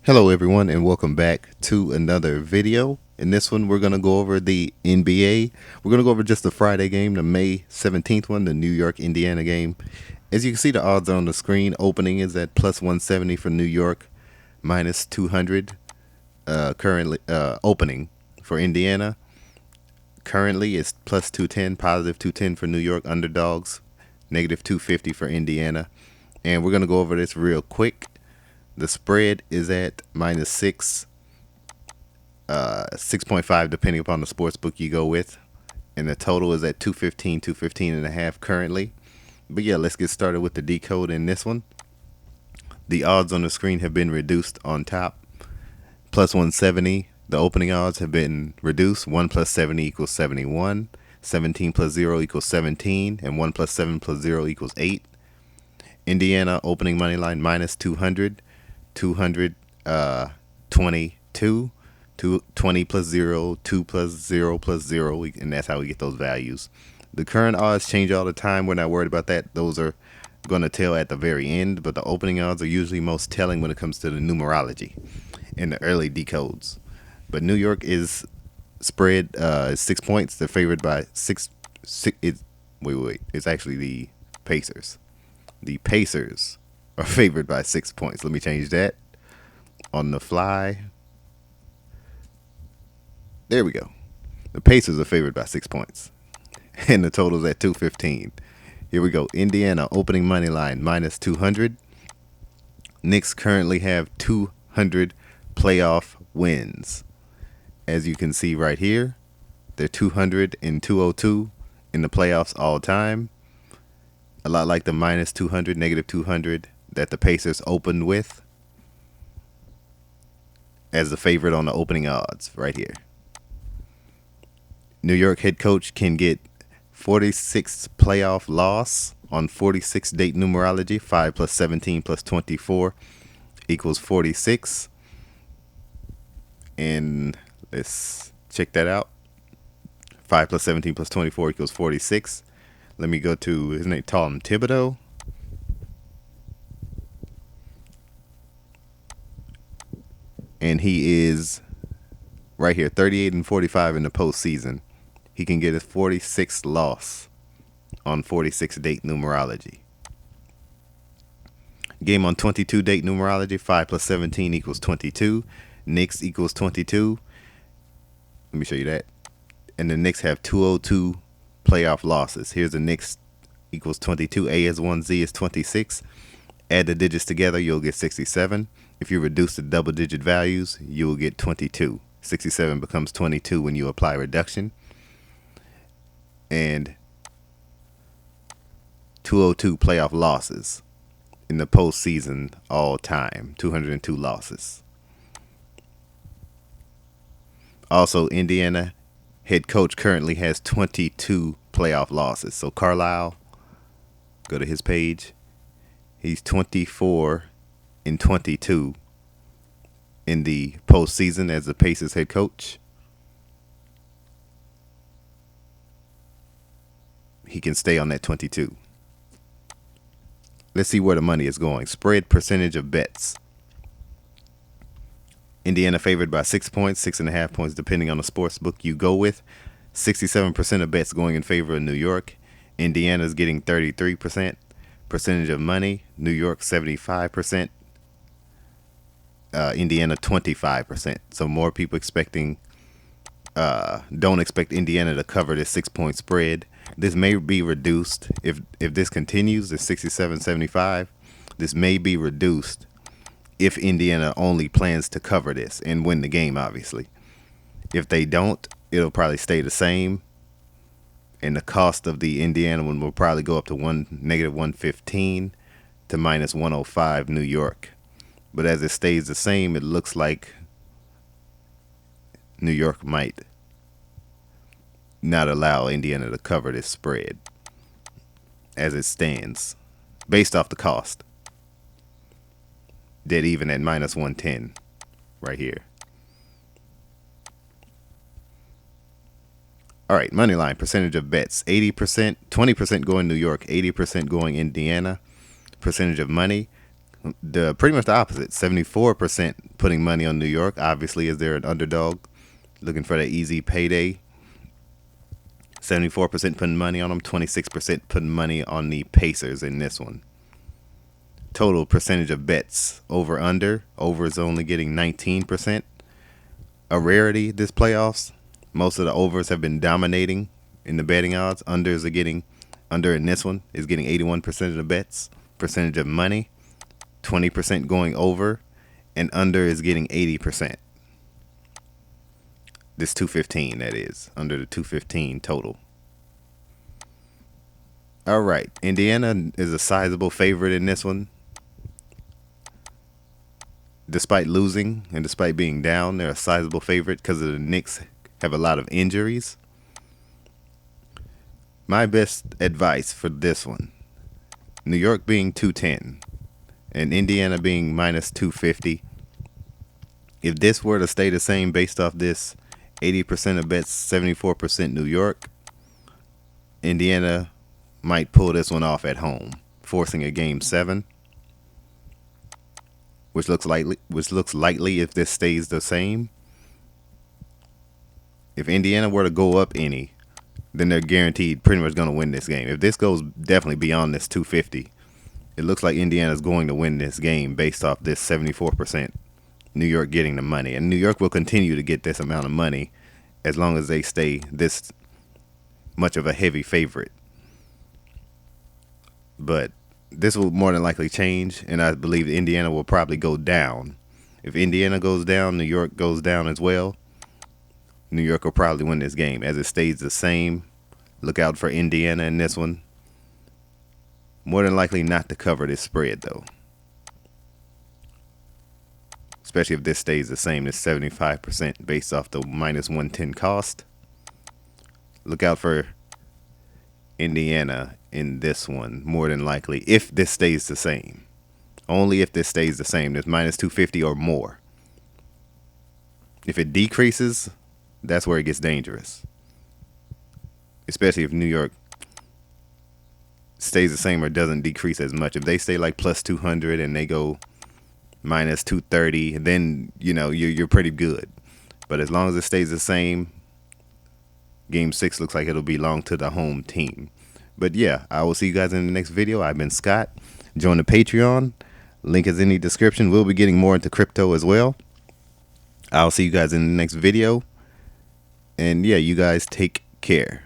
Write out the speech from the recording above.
Hello everyone and welcome back to another video. In this one we're going to go over the NBA. We're going to go over just the Friday game, the May 17th one, the New York Indiana game. As you can see, the odds on the screen. Opening is at plus 170 for New York, minus 200 currently. Opening for Indiana currently is plus 210, positive 210 for New York underdogs, negative 250 for Indiana. And we're going to go over this real quick. The spread is at minus 6.5 depending upon the sports book you go with. And the total is at 215, 215 and a half currently. But yeah, let's get started with the decode in this one. The odds on the screen have been reduced on top. Plus 170, the opening odds have been reduced. 1 plus 70 equals 71. 17 plus 0 equals 17. And 1 plus 7 plus 0 equals 8. Indiana opening money line minus 200. 222, 20 plus 0, 2 plus 0 plus 0, and that's how we get those values. The current odds change all the time. We're not worried about that. Those are going to tell at the very end, but the opening odds are usually most telling when it comes to the numerology in the early decodes. But New York is spread 6 points. They're favored by six. It's actually the Pacers. The Pacers are favored by 6 points. Let me change that on the fly. There we go. The Pacers are favored by 6 points. And the total's at 215. Here we go. Indiana opening money line minus 200. Knicks currently have 200 playoff wins. As you can see right here, they're 200 and 202 in the playoffs all time. A lot like the minus 200, negative 200 that the Pacers opened with as the favorite on the opening odds right here. New York head coach can get 46 playoff loss on 46 date numerology. 5 plus 17 plus 24 equals 46. And let's check that out. 5 plus 17 plus 24 equals 46. Let me go to his name, Tom Thibodeau. And he is right here, 38 and 45 in the postseason. He can get his 46th loss on 46 date numerology. Game on 22 date numerology, 5 plus 17 equals 22. Knicks equals 22. Let me show you that. And the Knicks have 202 playoff losses. Here's the Knicks equals 22. A is 1, Z is 26. Add the digits together, you'll get 67. If you reduce the double-digit values, you will get 22. 67 becomes 22 when you apply reduction. And 202 playoff losses in the postseason all time. 202 losses. Also, Indiana head coach currently has 22 playoff losses. So Carlisle, go to his page. He's 24 and 22 in the postseason as the Pacers head coach. He can stay on that 22. Let's see where the money is going. Spread percentage of bets. Indiana favored by 6 points, 6.5 points, depending on the sports book you go with. 67% of bets going in favor of New York. Indiana's getting 33%. Percentage of money, New York 75%, Indiana 25%. So more people don't expect Indiana to cover this 6 point spread. This may be reduced if this continues, the 67-75. This may be reduced if Indiana only plans to cover this and win the game, obviously. If they don't, it'll probably stay the same. And the cost of the Indiana one will probably go up to negative 115 to minus 105 New York. But as it stays the same, it looks like New York might not allow Indiana to cover this spread as it stands based off the cost. Dead even at minus 110 right here. All right, money line percentage of bets: 80%, 20% going New York, 80% going Indiana. Percentage of money: The pretty much the opposite. 74% putting money on New York. Obviously, as they're an underdog, looking for that easy payday. 74% putting money on them. 26% putting money on the Pacers in this one. Total percentage of bets over under. Over is only getting 19%. A rarity this playoffs. Most of the overs have been dominating in the betting odds. Unders are getting under in this one is getting 81% of the bets. Percentage of money. 20% going over, and under is getting 80%. This 215, that is, under the 215 total. All right, Indiana is a sizable favorite in this one. Despite losing and despite being down, they're a sizable favorite because the Knicks have a lot of injuries. My best advice for this one, New York being 210 and Indiana being minus 250. If this were to stay the same based off this 80% of bets, 74% New York, Indiana might pull this one off at home, forcing a game 7, which looks likely if this stays the same. If Indiana were to go up any, then they're guaranteed pretty much going to win this game. If this goes definitely beyond this 250, it looks like Indiana's going to win this game based off this 74% New York getting the money. And New York will continue to get this amount of money as long as they stay this much of a heavy favorite. But this will more than likely change, and I believe Indiana will probably go down. If Indiana goes down, New York goes down as well. New York will probably win this game. As it stays the same, look out for Indiana in this one. More than likely not to cover this spread, though. Especially if this stays the same as 75% based off the minus 110 cost. Look out for Indiana in this one, more than likely, if this stays the same. Only if this stays the same. There's minus 250 or more. If it decreases, that's where it gets dangerous. Especially if New York stays the same or doesn't decrease as much. If they stay like plus 200 and they go minus 230, then you're pretty good. But as long as it stays the same, game 6 looks like it'll belong to the home team. But yeah, I will see you guys in the next video. I've been Scott. Join the Patreon. Link is in the description. We'll be getting more into crypto as well. I'll see you guys in the next video. And yeah, you guys take care.